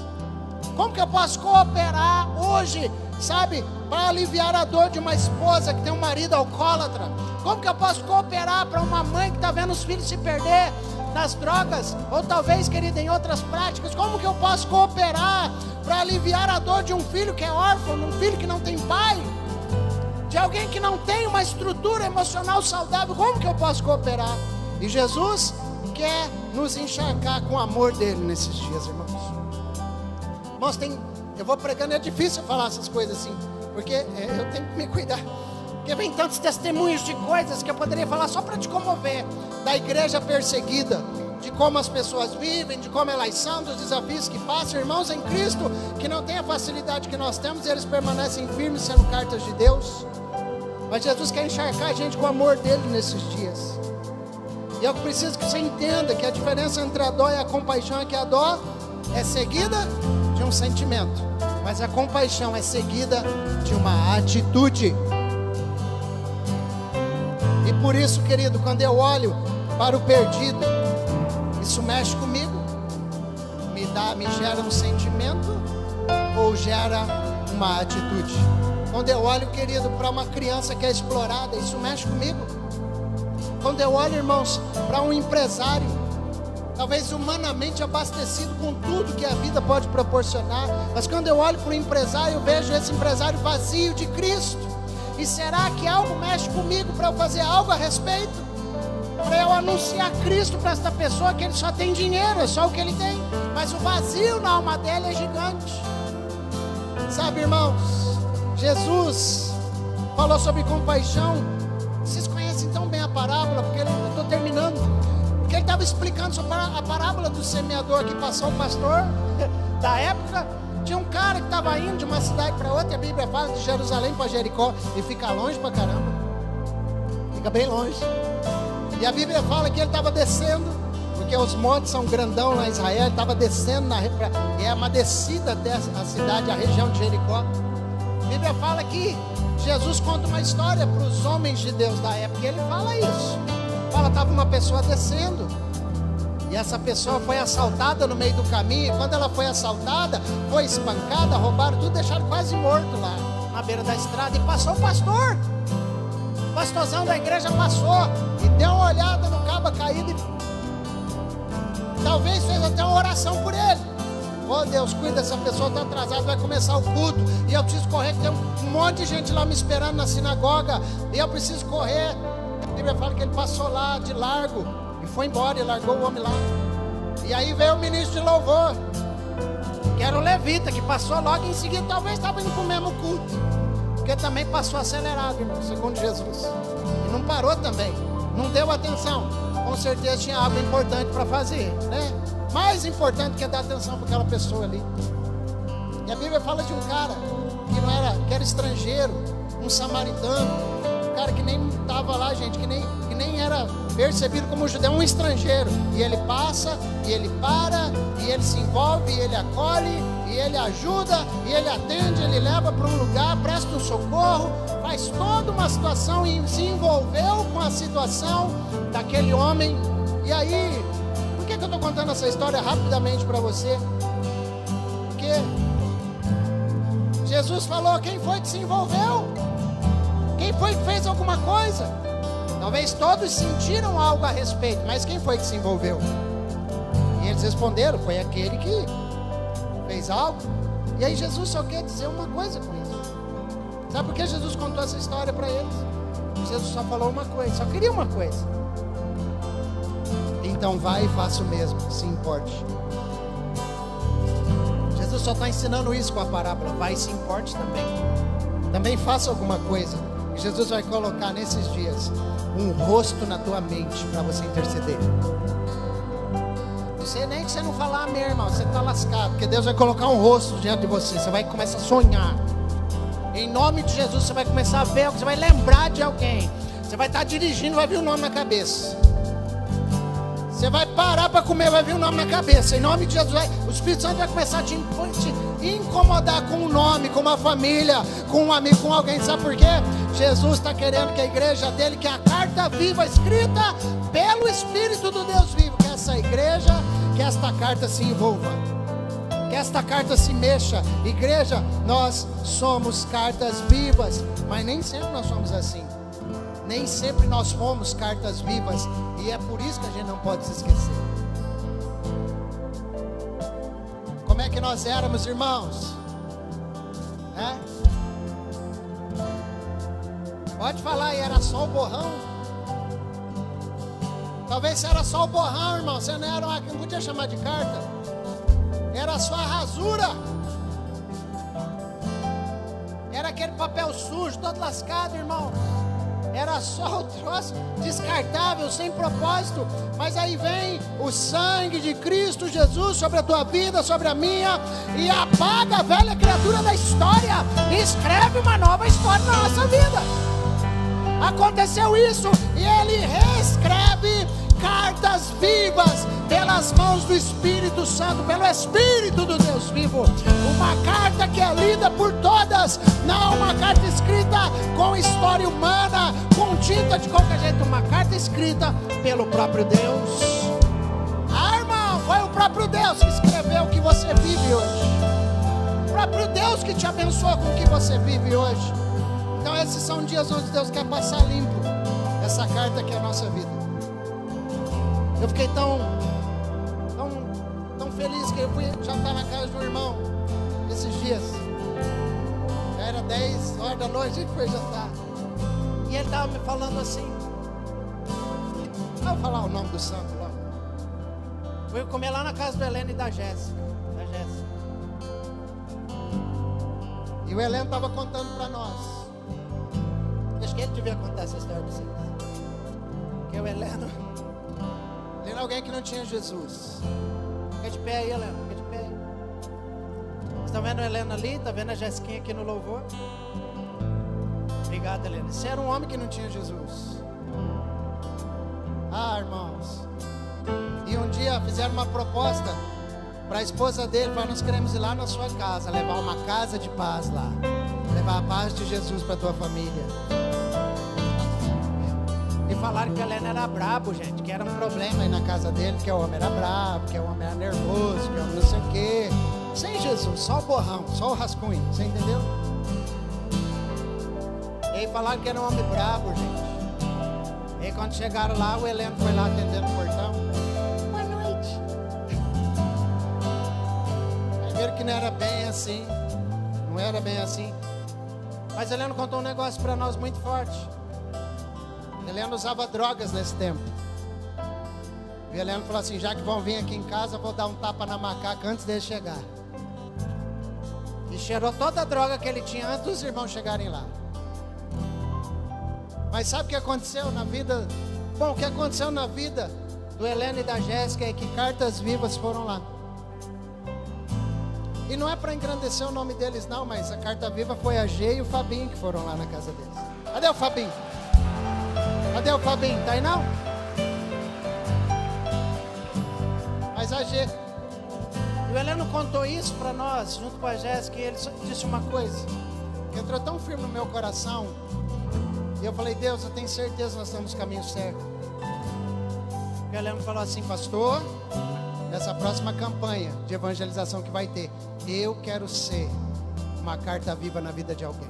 Como que eu posso cooperar hoje, sabe, para aliviar a dor de uma esposa que tem um marido alcoólatra? Como que eu posso cooperar para uma mãe que está vendo os filhos se perder nas drogas, ou talvez, querida, em outras práticas? Como que eu posso cooperar para aliviar a dor de um filho que é órfão, um filho que não tem pai, de alguém que não tem uma estrutura emocional saudável? Como que eu posso cooperar? E Jesus quer nos encharcar com o amor dele nesses dias, irmãos. Irmãos, eu vou pregando, é difícil falar essas coisas assim, porque eu tenho que me cuidar, porque vem tantos testemunhos de coisas que eu poderia falar só para te comover, da igreja perseguida, de como as pessoas vivem, de como elas são, dos desafios que passam. Irmãos em Cristo que não têm a facilidade que nós temos, e eles permanecem firmes sendo cartas de Deus. Mas Jesus quer encharcar a gente com o amor dele nesses dias. E eu preciso que você entenda que a diferença entre a dó e a compaixão é que a dó é seguida de um sentimento, mas a compaixão é seguida de uma atitude. E por isso, querido, quando eu olho para o perdido, isso mexe comigo, me gera um sentimento ou gera uma atitude? Quando eu olho, querido, para uma criança que é explorada, isso mexe comigo. Quando eu olho, irmãos, para um empresário, talvez humanamente abastecido com tudo que a vida pode proporcionar, mas quando eu olho para o empresário, eu vejo esse empresário vazio de Cristo. E será que algo mexe comigo para eu fazer algo a respeito? Para eu anunciar Cristo para esta pessoa, que ele só tem dinheiro, é só o que ele tem, mas o vazio na alma dele é gigante. Sabe, irmãos, Jesus falou sobre compaixão. Vocês conhecem tão bem a parábola, porque eu estou terminando, porque ele estava explicando sobre a parábola do semeador, que passou o pastor da época. Tinha um cara que estava indo de uma cidade para outra, a Bíblia fala de Jerusalém para Jericó, e fica longe pra caramba, fica bem longe. E a Bíblia fala que ele estava descendo, porque os montes são grandão lá em Israel, ele estava descendo, e é uma descida dessa cidade, a região de Jericó. A Bíblia fala que Jesus conta uma história para os homens de Deus da época, e ele fala isso. Fala, estava uma pessoa descendo, e essa pessoa foi assaltada no meio do caminho, e quando ela foi assaltada, foi espancada, roubaram tudo, deixaram quase morto lá, na beira da estrada, e passou o pastor. O pastorzão da igreja passou, e deu uma olhada no cabo caído, e talvez fez até uma oração por ele. Oh Deus, cuida dessa pessoa, está atrasada, vai começar o culto, e eu preciso correr, que tem um monte de gente lá me esperando na sinagoga, e eu preciso correr. A Bíblia fala que ele passou lá de largo, e foi embora, e largou o homem lá. E aí veio o ministro de louvor, que era o levita, que passou logo em seguida, talvez estava indo para o mesmo culto, porque também passou acelerado, irmão, segundo Jesus, e não parou também, não deu atenção. Com certeza tinha algo importante para fazer, né? Mais importante que dar atenção para aquela pessoa ali. E a Bíblia fala de um cara que era estrangeiro, um samaritano, um cara que nem estava lá, gente, que nem era percebido como judeu, um estrangeiro. E ele passa, e ele para, e ele se envolve, e ele acolhe, e ele ajuda, e ele atende, ele leva para um lugar, presta um socorro, faz toda uma situação e se envolveu com a situação daquele homem. E aí, por que eu estou contando essa história rapidamente para você? Porque Jesus falou: quem foi que se envolveu? Quem foi que fez alguma coisa? Talvez todos sentiram algo a respeito, mas quem foi que se envolveu? E eles responderam: foi aquele que fez algo. E aí Jesus só quer dizer uma coisa com isso. Sabe por que Jesus contou essa história para eles? Jesus só falou uma coisa, só queria uma coisa. Então vai e faça o mesmo, se importe. Jesus só está ensinando isso com a parábola. Vai e se importe também. Também faça alguma coisa. E Jesus vai colocar nesses dias um rosto na tua mente para você interceder. Você nem que você não falar amém, irmão, você está lascado, porque Deus vai colocar um rosto diante de você. Você vai começar a sonhar. Em nome de Jesus, você vai começar a ver, você vai lembrar de alguém. Você vai estar dirigindo, vai vir o nome na cabeça. Você vai parar para comer, vai vir o nome na cabeça. Em nome de Jesus, o Espírito Santo vai começar a te incomodar com um nome, com uma família, com um amigo, com alguém. Sabe por quê? Jesus está querendo que a igreja dele, que a carta viva escrita pelo Espírito do Deus vivo, que essa igreja, que esta carta se envolva, que esta carta se mexa. Igreja, nós somos cartas vivas, mas nem sempre nós somos assim. Nem sempre nós fomos cartas vivas, e é por isso que a gente não pode se esquecer. Como é que nós éramos, irmãos? Pode falar aí, era só o borrão? Talvez se era só o borrão, irmão, você não podia chamar de carta. Era só a rasura. Era aquele papel sujo, todo lascado, irmão. Era só o troço descartável, sem propósito. Mas aí vem o sangue de Cristo Jesus sobre a tua vida, sobre a minha, e apaga a velha criatura da história e escreve uma nova história na nossa vida. Aconteceu isso, e Ele reescreve cartas vivas pelas mãos do Espírito Santo, pelo Espírito do Deus vivo. Uma carta que é lida por todas, não uma carta escrita com história humana, com tinta de qualquer jeito, uma carta escrita pelo próprio Deus. Irmão, foi o próprio Deus que escreveu o que você vive hoje. O próprio Deus que te abençoou com o que você vive hoje. Então esses são dias onde Deus quer passar limpo essa carta que é a nossa vida. Eu fiquei tão feliz que eu fui jantar na casa de um irmão esses dias. Já era 10 horas da noite, a gente foi jantar. E ele estava me falando assim. Não vou falar o nome do santo lá. Fui comer lá na casa do Heleno e da Jéssica. E o Heleno estava contando para nós. Acho que ele devia contar essa história para vocês. Porque o Heleno era alguém que não tinha Jesus. Fica de pé aí, Helena, fica de pé aí. Vocês estão vendo a Helena ali? Está vendo a Jéssiquinha aqui no louvor? Obrigado, Helena. Você era um homem que não tinha Jesus. Irmãos. E um dia fizeram uma proposta para a esposa dele, para nós queremos ir lá na sua casa, levar uma casa de paz lá. Levar a paz de Jesus para a tua família. E falaram que a Helena era brabo, gente, que era um problema aí na casa dele, que o homem era brabo, que o homem era nervoso, que o homem não sei o quê. Sem Jesus, só o borrão, só o rascunho, você entendeu? E aí falaram que era um homem brabo, gente. E aí quando chegaram lá, o Heleno foi lá atendendo o portão. Boa noite. Aí viram que não era bem assim, não era bem assim. Mas Heleno contou um negócio para nós muito forte. Heleno usava drogas nesse tempo. E Heleno falou assim: já que vão vir aqui em casa, vou dar um tapa na macaca antes deles chegar. E cheirou toda a droga que ele tinha antes dos irmãos chegarem lá. Mas sabe o que aconteceu na vida? Bom, o que aconteceu na vida do Heleno e da Jéssica é que cartas vivas foram lá. E não é para engrandecer o nome deles não, mas a carta viva foi a G e o Fabinho que foram lá na casa deles. Cadê o Fabinho? Cadê o Fabinho? Tá aí não? Mas a G... O Heleno contou isso para nós, junto com a Jéssica, e ele só disse uma coisa que entrou tão firme no meu coração. E eu falei: Deus, eu tenho certeza que nós estamos no caminho certo. O Heleno falou assim: pastor, nessa próxima campanha de evangelização que vai ter, eu quero ser uma carta viva na vida de alguém.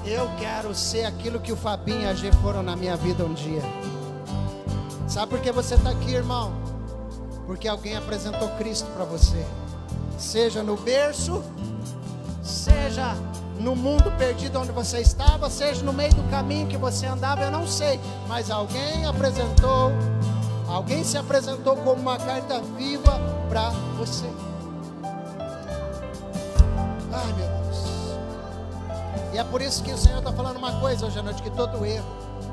Eu quero ser aquilo que o Fabinho e a G foram na minha vida um dia. Sabe por que você está aqui, irmão? Porque alguém apresentou Cristo para você. Seja no berço, seja no mundo perdido onde você estava, seja no meio do caminho que você andava, eu não sei. Mas alguém se apresentou como uma carta viva para você. Ai, meu Deus. E é por isso que o Senhor está falando uma coisa hoje à noite, que todo erro,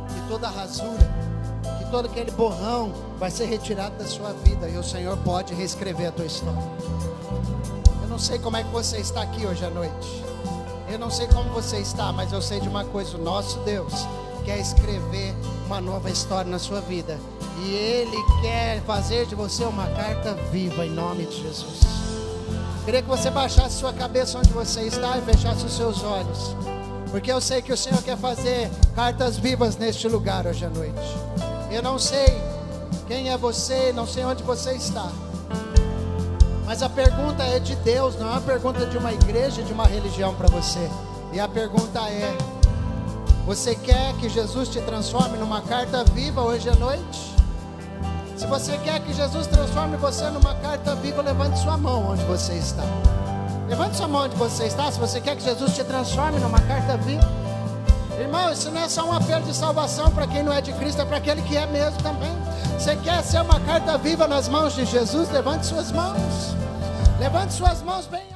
que toda rasura, que todo aquele borrão vai ser retirado da sua vida, e o Senhor pode reescrever a tua história. Eu não sei como é que você está aqui hoje à noite, eu não sei como você está, mas eu sei de uma coisa: o nosso Deus quer escrever uma nova história na sua vida, e Ele quer fazer de você uma carta viva, em nome de Jesus. Queria que você baixasse sua cabeça onde você está e fechasse os seus olhos, porque eu sei que o Senhor quer fazer cartas vivas neste lugar hoje à noite. Eu não sei quem é você, não sei onde você está, mas a pergunta é de Deus, não é uma pergunta de uma igreja, de uma religião para você. E a pergunta é: você quer que Jesus te transforme numa carta viva hoje à noite? Se você quer que Jesus transforme você numa carta viva, levante sua mão onde você está. Levante sua mão onde você está, se você quer que Jesus te transforme numa carta viva. Irmão, isso não é só um apelo de salvação para quem não é de Cristo, é para aquele que é mesmo também. Você quer ser uma carta viva nas mãos de Jesus? Levante suas mãos. Levante suas mãos bem alto.